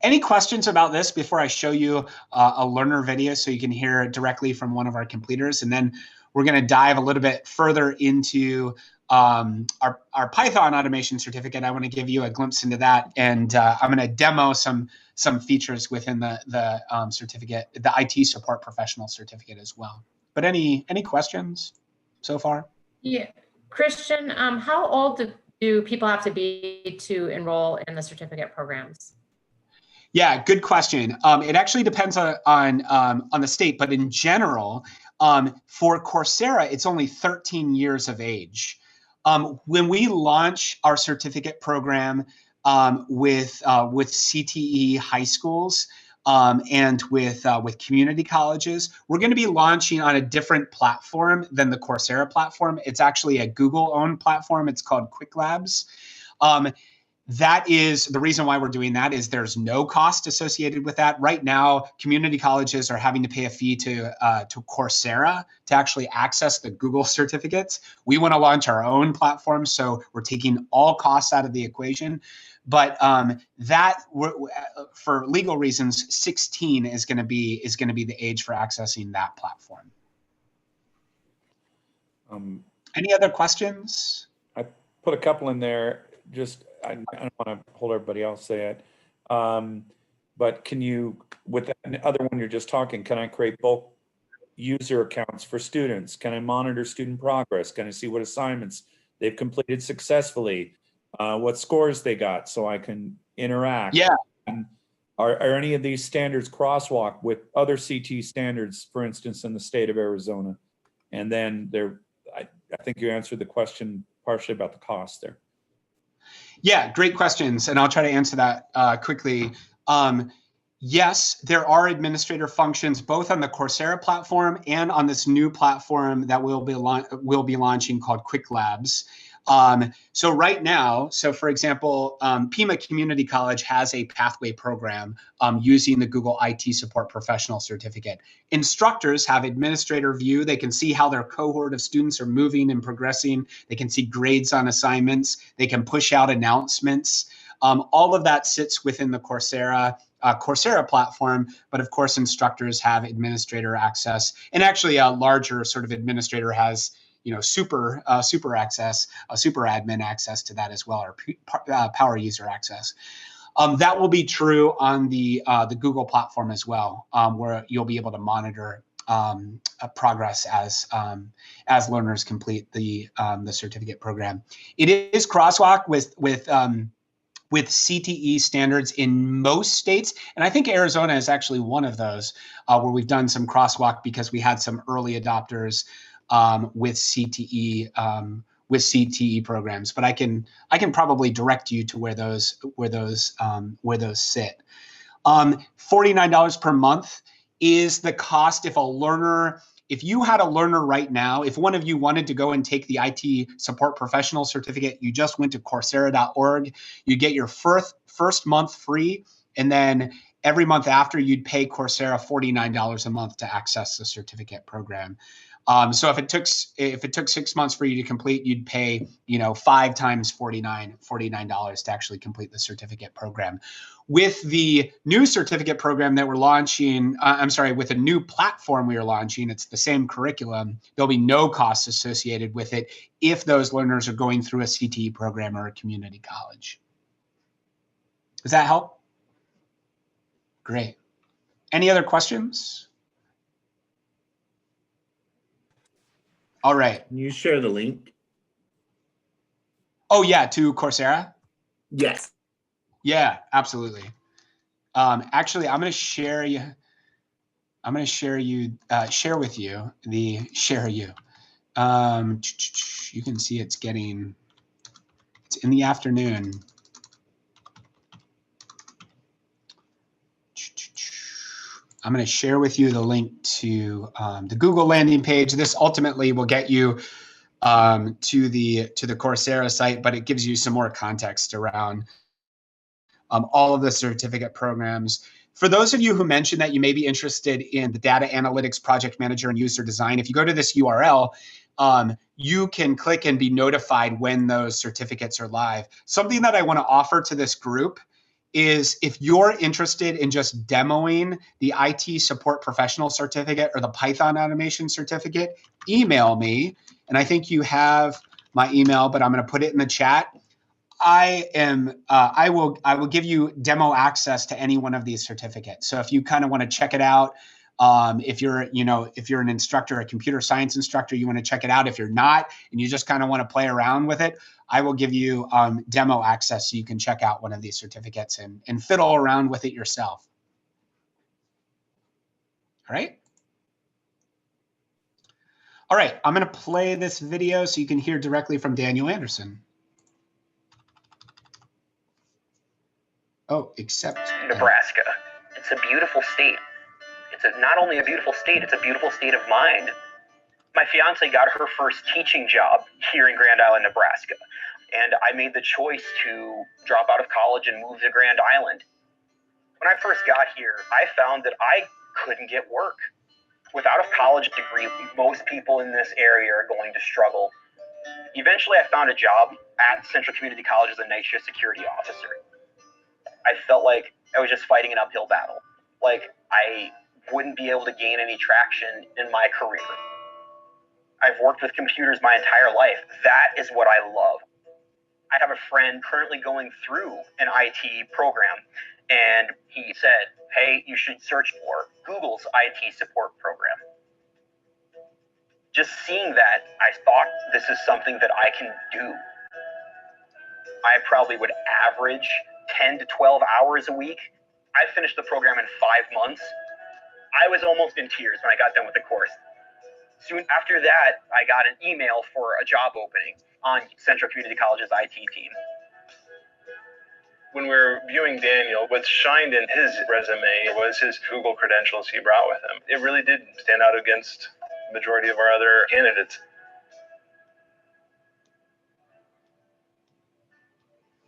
[SPEAKER 2] Any questions about this before I show you a learner video so you can hear directly from one of our completers? And then we're going to dive a little bit further into our Python automation certificate. I want to give you a glimpse into that, and I'm going to demo some features within the certificate, the IT support professional certificate as well. But any questions so far?
[SPEAKER 11] Yeah, Christian, how old do people have to be to enroll in the certificate programs?
[SPEAKER 2] Yeah, good question. It actually depends on the state, but in general, for Coursera, it's only 13 years of age. When we launch our certificate program with CTE high schools and with community colleges, we're going to be launching on a different platform than the Coursera platform. It's actually a Google-owned platform. It's called QuickLabs. That is the reason why we're doing that, is there's no cost associated with that. Right now, community colleges are having to pay a fee to Coursera to actually access the Google certificates. We want to launch our own platform, so we're taking all costs out of the equation. But for legal reasons, 16 is going to be the age for accessing that platform. Any other questions?
[SPEAKER 4] I put a couple in there. Just I don't want to hold everybody else say it, but can you, with that other one you're just talking, can I create bulk user accounts for students? Can I monitor student progress? Can I see what assignments they've completed successfully, what scores they got, so I can interact?
[SPEAKER 2] Yeah.
[SPEAKER 4] And are any of these standards crosswalk with other CT standards, for instance, in the state of Arizona? And then I think you answered the question partially about the cost there.
[SPEAKER 2] Yeah, great questions, and I'll try to answer that quickly. Yes, there are administrator functions both on the Coursera platform and on this new platform that we'll be launching called QuickLabs. So right now, for example, Pima Community College has a pathway program using the Google IT Support Professional Certificate. Instructors have administrator view. They can see how their cohort of students are moving and progressing. They can see grades on assignments. They can push out announcements. All of that sits within the Coursera platform, but of course, instructors have administrator access, and actually a larger sort of administrator has super access, super admin access to that as well, or power user access. That will be true on the Google platform as well, where you'll be able to monitor progress as learners complete the certificate program. It is crosswalk with CTE standards in most states, and I think Arizona is actually one of those where we've done some crosswalk because we had some early adopters with CTE programs, but I can probably direct you to where those sit. $49 per month is the cost if you had a learner right now, if one of you wanted to go and take the IT support professional certificate, you just went to Coursera.org, you get your first month free, and then every month after you'd pay Coursera $49 a month to access the certificate program. So if it took 6 months for you to complete, you'd pay 5 times $49 to actually complete the certificate program. With the new certificate program that we're launching, with the new platform we are launching, it's the same curriculum. There'll be no costs associated with it if those learners are going through a CTE program or a community college. Does that help? Great. Any other questions? All right.
[SPEAKER 10] Can you share the link?
[SPEAKER 2] Oh yeah, to Coursera?
[SPEAKER 10] Yes.
[SPEAKER 2] Yeah, absolutely. Actually, I'm going to share with you the share you. You can see it's in the afternoon. I'm going to share with you the link to the Google landing page. This ultimately will get you to the Coursera site, but it gives you some more context around all of the certificate programs. For those of you who mentioned that you may be interested in the data analytics, project manager, and user design, if you go to this URL, you can click and be notified when those certificates are live. Something that I want to offer to this group is if you're interested in just demoing the IT support professional certificate or the Python automation certificate, email me. And I think you have my email, but I'm going to put it in the chat. I will give you demo access to any one of these certificates. So if you kind of want to check it out, if you're an instructor, a computer science instructor, you want to check it out. If you're not, and you just kind of want to play around with it, I will give you demo access so you can check out one of these certificates and fiddle around with it yourself. All right. All right, I'm going to play this video so you can hear directly from Daniel Anderson. Oh, except
[SPEAKER 14] Nebraska. It's a beautiful state. It's not only a beautiful state, it's a beautiful state of mind. My fiance got her first teaching job here in Grand Island, Nebraska, and I made the choice to drop out of college and move to Grand Island. When I first got here, I found that I couldn't get work. Without a college degree, most people in this area are going to struggle. Eventually, I found a job at Central Community College as a night shift security officer. I felt like I was just fighting an uphill battle. Like I wouldn't be able to gain any traction in my career. I've worked with computers my entire life. That is what I love. I have a friend currently going through an IT program, and he said, hey, you should search for Google's IT support program. Just seeing that, I thought this is something that I can do. I probably would average 10 to 12 hours a week. I finished the program in 5 months. I was almost in tears when I got done with the course. Soon after that, I got an email for a job opening on Central Community College's IT team.
[SPEAKER 15] When we were viewing Daniel, what shined in his resume was his Google credentials he brought with him. It really did stand out against the majority of our other candidates.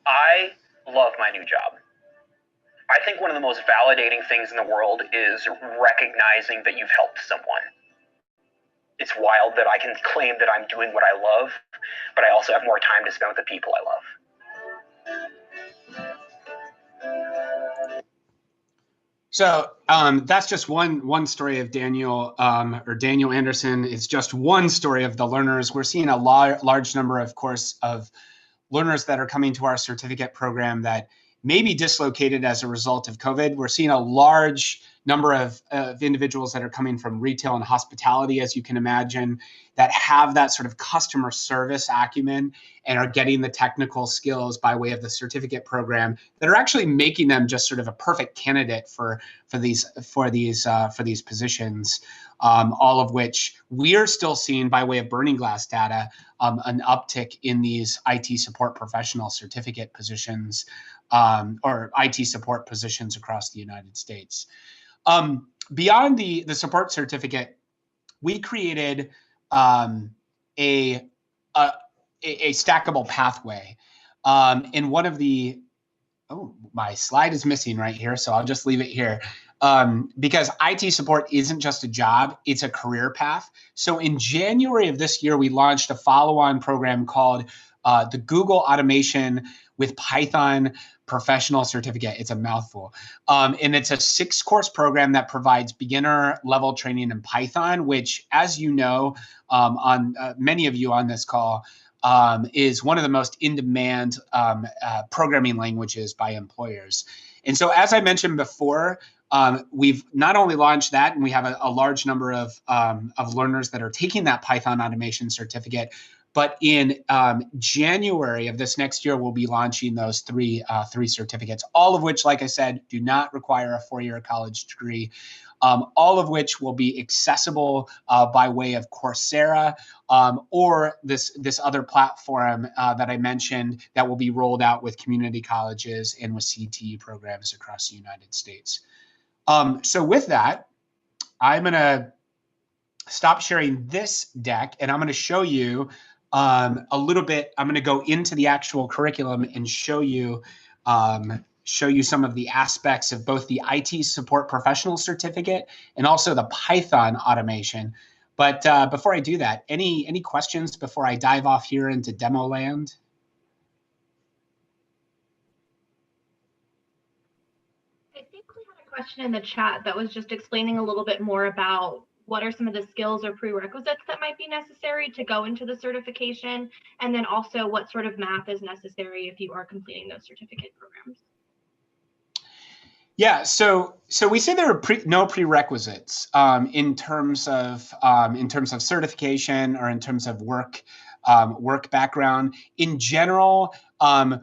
[SPEAKER 14] I love my new job. I think one of the most validating things in the world is recognizing that you've helped someone. It's wild that I can claim that I'm doing what I love, but I also have more time to spend with the people I love.
[SPEAKER 2] So that's just one story of Daniel, or Daniel Anderson. It's just one story of the learners. We're seeing a large number, of course, of learners that are coming to our certificate program that may be dislocated as a result of COVID. We're seeing a large number of individuals that are coming from retail and hospitality, as you can imagine, that have that sort of customer service acumen and are getting the technical skills by way of the certificate program that are actually making them just sort of a perfect candidate for these positions. All of which we are still seeing by way of Burning Glass data, an uptick in these IT support professional certificate positions, or IT support positions across the United States. Beyond the support certificate, we created a stackable pathway. In one of the, my slide is missing right here, so I'll just leave it here. Because IT support isn't just a job, it's a career path. So in January of this year, we launched a follow-on program called the Google Automation with Python Professional Certificate. It's a mouthful. And it's a 6-course program that provides beginner level training in Python, which, as you know, many of you on this call, is one of the most in-demand programming languages by employers. And so, as I mentioned before, we've not only launched that, and we have a large number of learners that are taking that Python automation certificate, but in January of this next year, we'll be launching those three certificates, all of which, like I said, do not require a 4-year college degree, all of which will be accessible by way of Coursera or this other platform that I mentioned that will be rolled out with community colleges and with CTE programs across the United States. So with that, I'm going to stop sharing this deck, and I'm going to show you a little bit. I'm going to go into the actual curriculum and show you some of the aspects of both the IT support professional certificate and also the Python automation. But before I do that, any questions before I dive off here into demo land?
[SPEAKER 1] I think we had a question in the chat that was just explaining a little bit more about what are some of the skills or prerequisites that might be necessary to go into the certification, and then also what sort of math is necessary if you are completing those certificate programs.
[SPEAKER 2] Yeah, so we say there are no prerequisites in terms of certification or in terms of work background. In general, a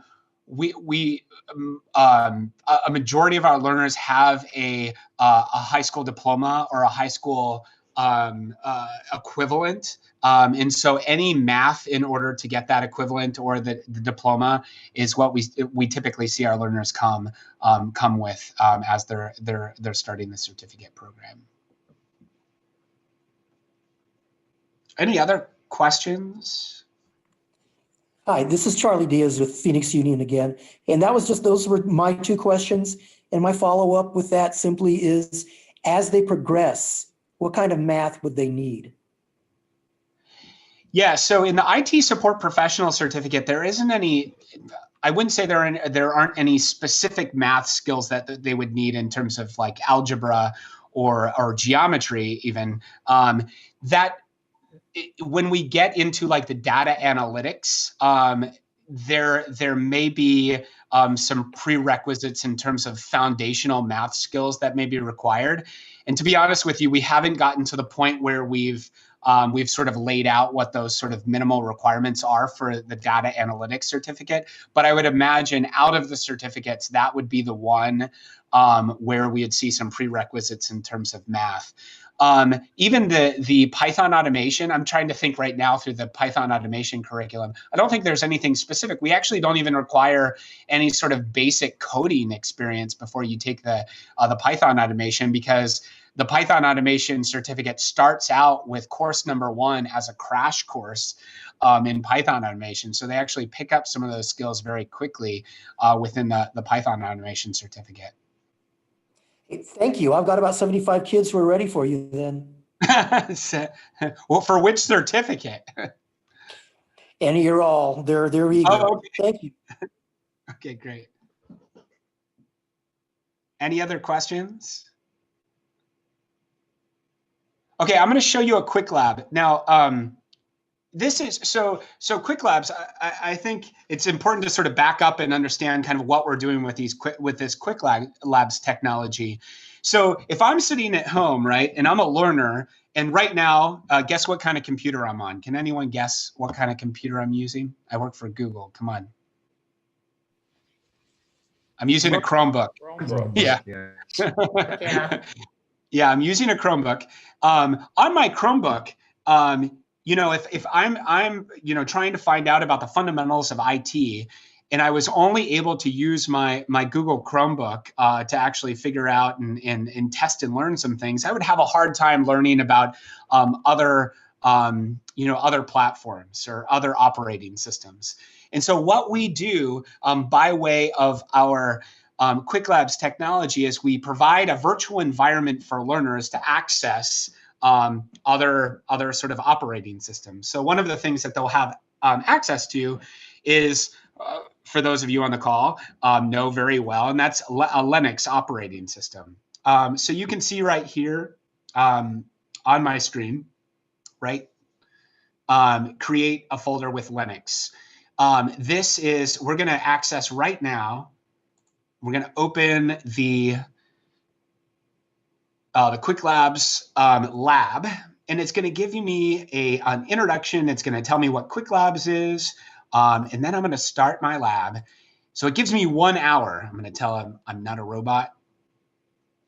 [SPEAKER 2] majority of our learners have a high school diploma or a high school equivalent. And so any math in order to get that equivalent or the diploma is what we typically see our learners come with as they're starting the certificate program. Any other questions?
[SPEAKER 13] Hi, this is Charlie Diaz with Phoenix Union again. And those were my two questions. And my follow-up with that simply is, as they progress, what kind of math would they need?
[SPEAKER 2] Yeah, so in the IT support professional certificate, there isn't any, I wouldn't say there aren't any specific math skills that they would need in terms of like algebra or geometry even. When we get into like the data analytics, there may be some prerequisites in terms of foundational math skills that may be required. And to be honest with you, we haven't gotten to the point where we've sort of laid out what those sort of minimal requirements are for the data analytics certificate. But I would imagine out of the certificates, that would be the one where we would see some prerequisites in terms of math. Even the Python automation, I'm trying to think right now through the Python automation curriculum. I don't think there's anything specific. We actually don't even require any sort of basic coding experience before you take the Python automation, because the Python automation certificate starts out with course number 1 as a crash course in Python automation. So they actually pick up some of those skills very quickly within the Python automation certificate.
[SPEAKER 13] Thank you. I've got about 75 kids who are ready for you then.
[SPEAKER 2] Well, for which certificate?
[SPEAKER 13] Any or all. They're eager.
[SPEAKER 2] Oh, okay.
[SPEAKER 13] Thank you.
[SPEAKER 2] Okay, great. Any other questions? Okay, I'm going to show you a quick lab. Now, this is so quick labs. I think it's important to sort of back up and understand kind of what we're doing with this quick labs technology. So if I'm sitting at home, right, and I'm a learner, and right now, guess what kind of computer I'm on? Can anyone guess what kind of computer I'm using? I work for Google. Come on. I'm using a Chromebook. Yeah. Yeah, I'm using a Chromebook. On my Chromebook, you know, if I'm trying to find out about the fundamentals of IT, and I was only able to use my Google Chromebook to actually figure out and test and learn some things, I would have a hard time learning about other platforms or other operating systems. And so what we do by way of our Quick Labs technology is we provide a virtual environment for learners to access other sort of operating systems. So one of the things that they'll have access to is, for those of you on the call, know very well, and that's a Linux operating system. So you can see right here on my screen, right? Create a folder with Linux. We're going to access right now. We're going to open the Quick Labs lab, and it's going to give me an introduction. It's going to tell me what Quick Labs is, and then I'm going to start my lab. So it gives me 1 hour. I'm going to tell them I'm not a robot,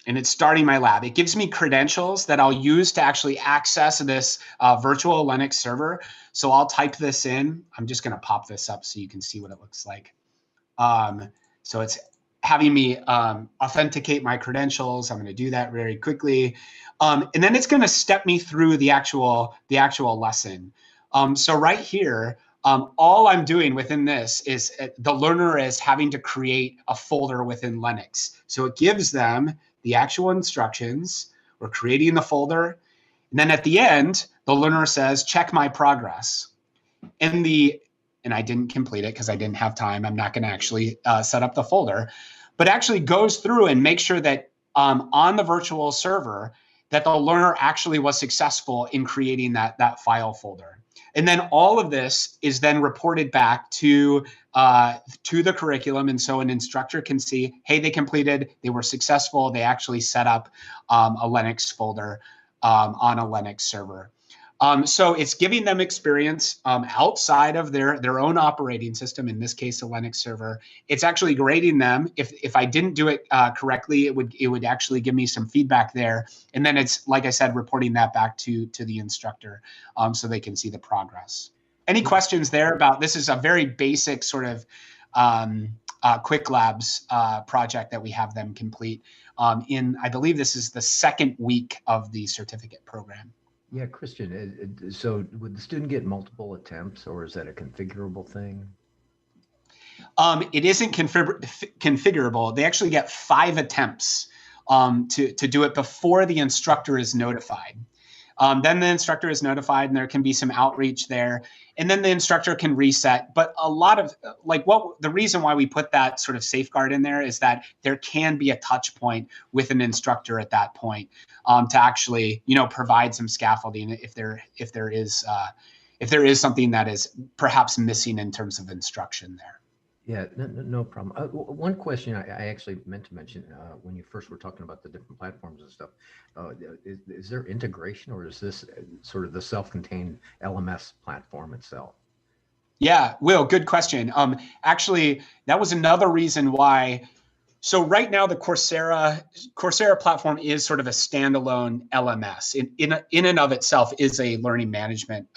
[SPEAKER 2] and it's starting my lab. It gives me credentials that I'll use to actually access this virtual Linux server. So I'll type this in. I'm just going to pop this up so you can see what it looks like. So it's having me authenticate my credentials. I'm going to do that very quickly. And then it's going to step me through the actual lesson. So right here, all I'm doing within this is the learner is having to create a folder within Linux. So it gives them the actual instructions. We're creating the folder. And then at the end, the learner says, check my progress. And I didn't complete it because I didn't have time. I'm not going to actually set up the folder, but actually goes through and makes sure that on the virtual server that the learner actually was successful in creating that file folder. And then all of this is then reported back to the curriculum. And so an instructor can see, hey, they completed, they were successful, they actually set up a Linux folder on a Linux server. So it's giving them experience outside of their own operating system, in this case, a Linux server. It's actually grading them. If I didn't do it correctly, it would actually give me some feedback there. And then it's, like I said, reporting that back to the instructor so they can see the progress. Any questions there about, this is a very basic sort of Quick Labs project that we have them complete I believe this is the second week of the certificate program.
[SPEAKER 9] Yeah, Christian, so would the student get multiple attempts, or is that a configurable thing?
[SPEAKER 2] It isn't configurable. They actually get 5 attempts to do it before the instructor is notified. Then the instructor is notified and there can be some outreach there. And then the instructor can reset. But a lot of, the reason why we put that sort of safeguard in there is that there can be a touch point with an instructor at that point to actually, provide some scaffolding if there is something that is perhaps missing in terms of instruction there.
[SPEAKER 9] Yeah, no problem. One question I actually meant to mention when you first were talking about the different platforms and stuff, is there integration, or is this sort of the self-contained LMS platform itself?
[SPEAKER 2] Yeah, Will, good question. Actually, that was another reason why. So right now, the Coursera platform is sort of a standalone LMS. In and of itself is a learning management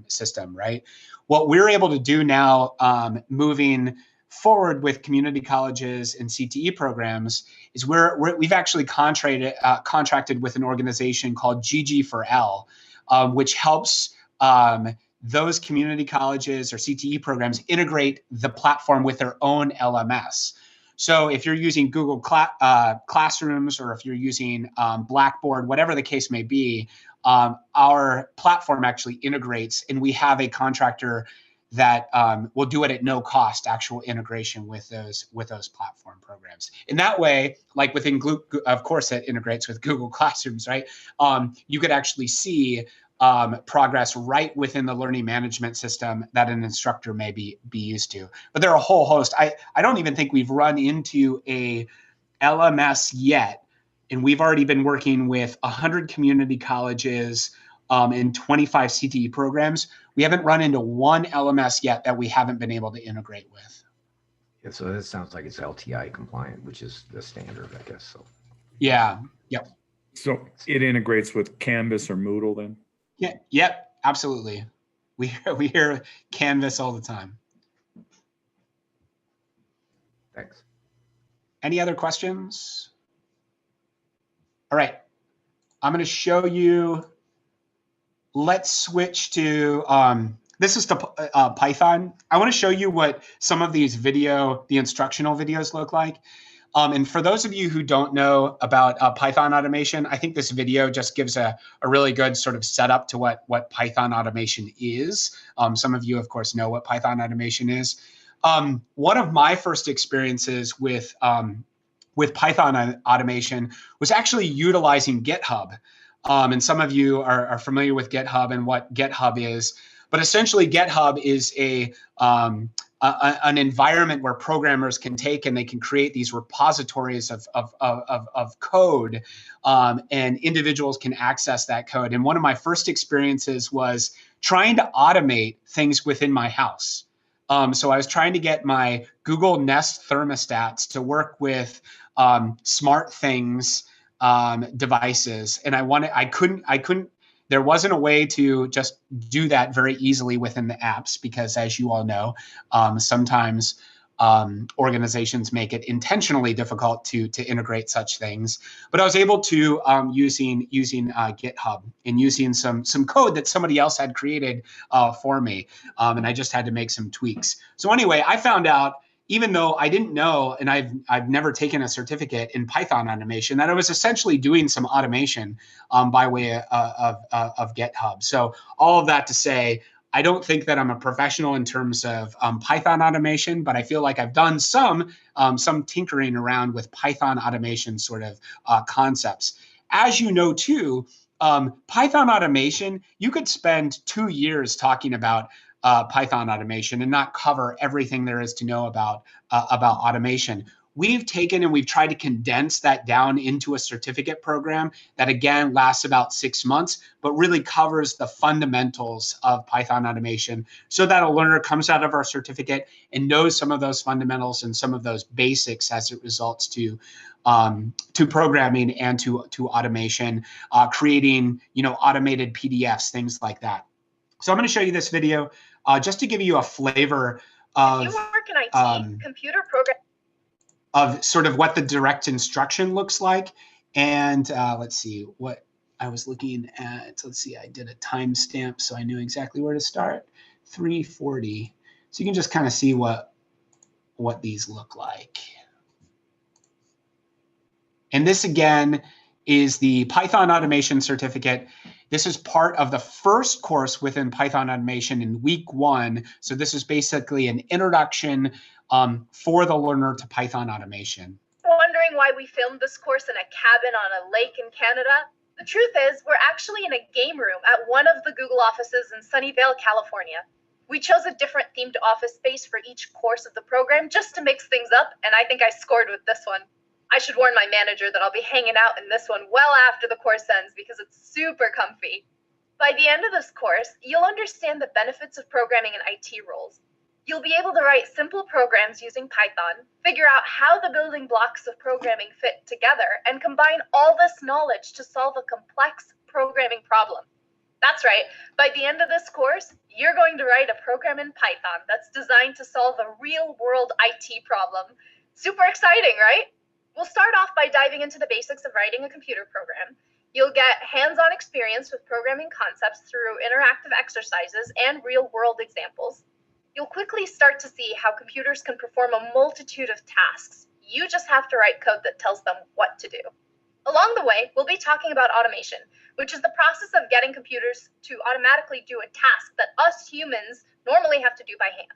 [SPEAKER 2] system, right? What we're able to do now, moving forward with community colleges and CTE programs, is we've actually contracted with an organization called GG4L, which helps those community colleges or CTE programs integrate the platform with their own LMS. So if you're using Google Classrooms, or if you're using Blackboard, whatever the case may be, our platform actually integrates, and we have a contractor that will do it at no cost, actual integration with those platform programs. In that way, like within of course it integrates with Google Classrooms, right? You could actually see progress right within the learning management system that an instructor may be used to. But there are a whole host. I don't even think we've run into a LMS yet, and we've already been working with 100 community colleges and 25 CTE programs. We haven't run into one LMS yet that we haven't been able to integrate with.
[SPEAKER 9] Yeah, so that sounds like it's LTI compliant, which is the standard, I guess. So.
[SPEAKER 2] Yeah. Yep.
[SPEAKER 4] So it integrates with Canvas or Moodle then?
[SPEAKER 2] Yeah. Yep. Absolutely. We hear Canvas all the time.
[SPEAKER 9] Thanks.
[SPEAKER 2] Any other questions? All right. I'm going to show you. Let's switch to, this is the Python. I want to show you what some of these the instructional videos look like. And for those of you who don't know about Python automation, I think this video just gives a really good sort of setup to what Python automation is. Some of you, of course, know what Python automation is. One of my first experiences with Python automation was actually utilizing GitHub. And some of you are familiar with GitHub and what GitHub is. But essentially, GitHub is an environment where programmers can take and they can create these repositories of code, and individuals can access that code. And one of my first experiences was trying to automate things within my house. So I was trying to get my Google Nest thermostats to work with SmartThings devices, and I couldn't. There wasn't a way to just do that very easily within the apps, because as you all know, sometimes organizations make it intentionally difficult to integrate such things. But I was able to using GitHub and using some code that somebody else had created for me, and I just had to make some tweaks. So anyway, I found out even though I didn't know, and I've never taken a certificate in Python automation, that I was essentially doing some automation by way of GitHub. So all of that to say, I don't think that I'm a professional in terms of Python automation, but I feel like I've done some tinkering around with Python automation sort of concepts. As you know, too, Python automation, you could spend 2 years talking about Python automation and not cover everything there is to know about automation. We've taken and we've tried to condense that down into a certificate program that, again, lasts about 6 months, but really covers the fundamentals of Python automation so that a learner comes out of our certificate and knows some of those fundamentals and some of those basics as it results to programming and to automation, creating automated PDFs, things like that. So I'm going to show you this video just to give you a flavor of
[SPEAKER 16] if you work in IT, computer program
[SPEAKER 2] of sort of what the direct instruction looks like. And let's see what I was looking at. Let's see, I did a timestamp so I knew exactly where to start. 3:40. So you can just kind of see what these look like. And this again is the Python automation certificate. This is part of the first course within Python automation in week 1. So this is basically an introduction for the learner to Python automation.
[SPEAKER 16] Wondering why we filmed this course in a cabin on a lake in Canada? The truth is, we're actually in a game room at one of the Google offices in Sunnyvale, California. We chose a different themed office space for each course of the program just to mix things up, and I think I scored with this one. I should warn my manager that I'll be hanging out in this one well after the course ends because it's super comfy. By the end of this course, you'll understand the benefits of programming in IT roles. You'll be able to write simple programs using Python, figure out how the building blocks of programming fit together, and combine all this knowledge to solve a complex programming problem. That's right, by the end of this course, you're going to write a program in Python that's designed to solve a real-world IT problem. Super exciting, right? We'll start off by diving into the basics of writing a computer program. You'll get hands-on experience with programming concepts through interactive exercises and real-world examples. You'll quickly start to see how computers can perform a multitude of tasks. You just have to write code that tells them what to do. Along the way, we'll be talking about automation, which is the process of getting computers to automatically do a task that us humans normally have to do by hand.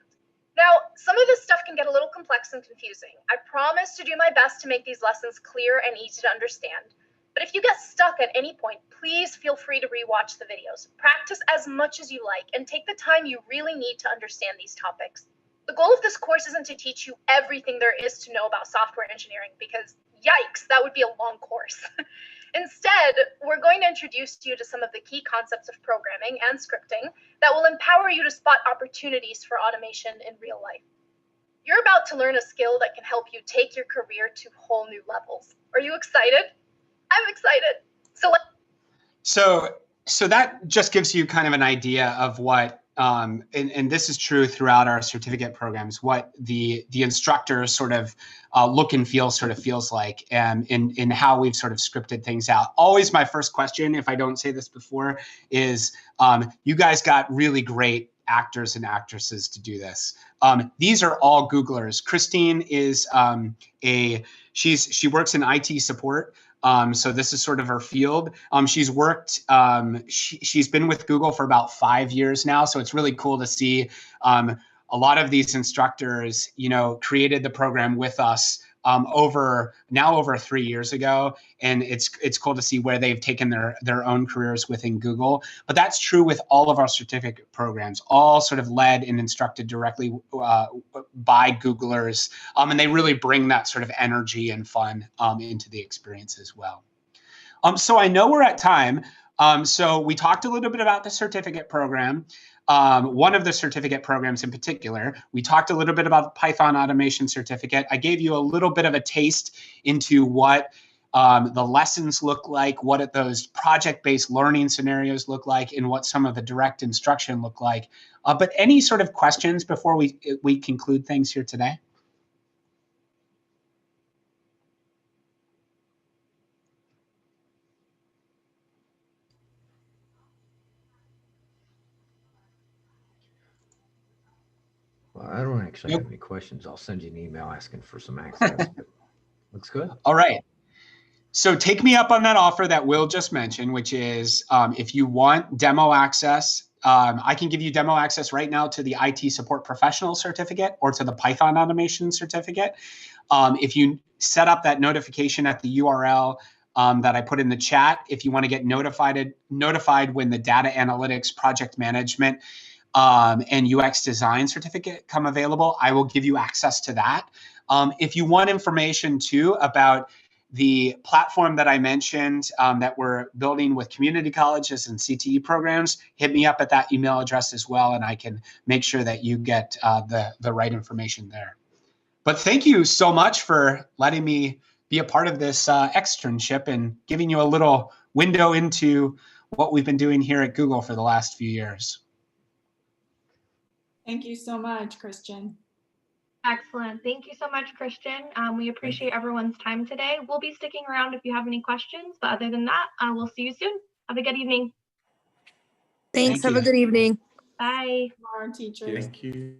[SPEAKER 16] Now, some of this stuff can get a little complex and confusing. I promise to do my best to make these lessons clear and easy to understand. But if you get stuck at any point, please feel free to rewatch the videos. Practice as much as you like and take the time you really need to understand these topics. The goal of this course isn't to teach you everything there is to know about software engineering because, yikes, that would be a long course. Instead, we're going to introduce you to some of the key concepts of programming and scripting that will empower you to spot opportunities for automation in real life. You're about to learn a skill that can help you take your career to whole new levels. Are you excited? I'm excited.
[SPEAKER 2] So that just gives you kind of an idea of what, and this is true throughout our certificate programs, what the instructor's sort of look and feel sort of feels like, and in how we've sort of scripted things out. Always my first question, if I don't say this before, is you guys got really great actors and actresses to do this. These are all Googlers. Christine is she works in IT support. So this is sort of her field. She's worked, she's been with Google for about 5 years now. So it's really cool to see a lot of these instructors, created the program with us over 3 years ago. And it's cool to see where they've taken their own careers within Google. But that's true with all of our certificate programs, all sort of led and instructed directly by Googlers. And they really bring that sort of energy and fun into the experience as well. So I know we're at time. So we talked a little bit about the certificate program. One of the certificate programs in particular, we talked a little bit about the Python automation certificate. I gave you a little bit of a taste into what the lessons look like, what those project-based learning scenarios look like, and what some of the direct instruction look like. But any sort of questions before we conclude things here today?
[SPEAKER 9] Well, I don't actually have any questions. I'll send you an email asking for some access. But looks good.
[SPEAKER 2] All right. So take me up on that offer that Will just mentioned, which is if you want demo access, I can give you demo access right now to the IT support professional certificate or to the Python automation certificate. If you set up that notification at the URL that I put in the chat, if you want to get notified when the data analytics, project management, and UX design certificate come available, I will give you access to that. If you want information too about the platform that I mentioned that we're building with community colleges and CTE programs, hit me up at that email address as well, and I can make sure that you get the right information there. But thank you so much for letting me be a part of this externship and giving you a little window into what we've been doing here at Google for the last few years.
[SPEAKER 17] Thank you so much, Christian.
[SPEAKER 1] Excellent. Thank you so much, Christian. We appreciate everyone's time today. We'll be sticking around if you have any questions, but other than that, we'll see you soon. Have a good evening.
[SPEAKER 18] Thanks. Have a good evening.
[SPEAKER 1] Bye.
[SPEAKER 17] Our teachers.
[SPEAKER 10] Thank you.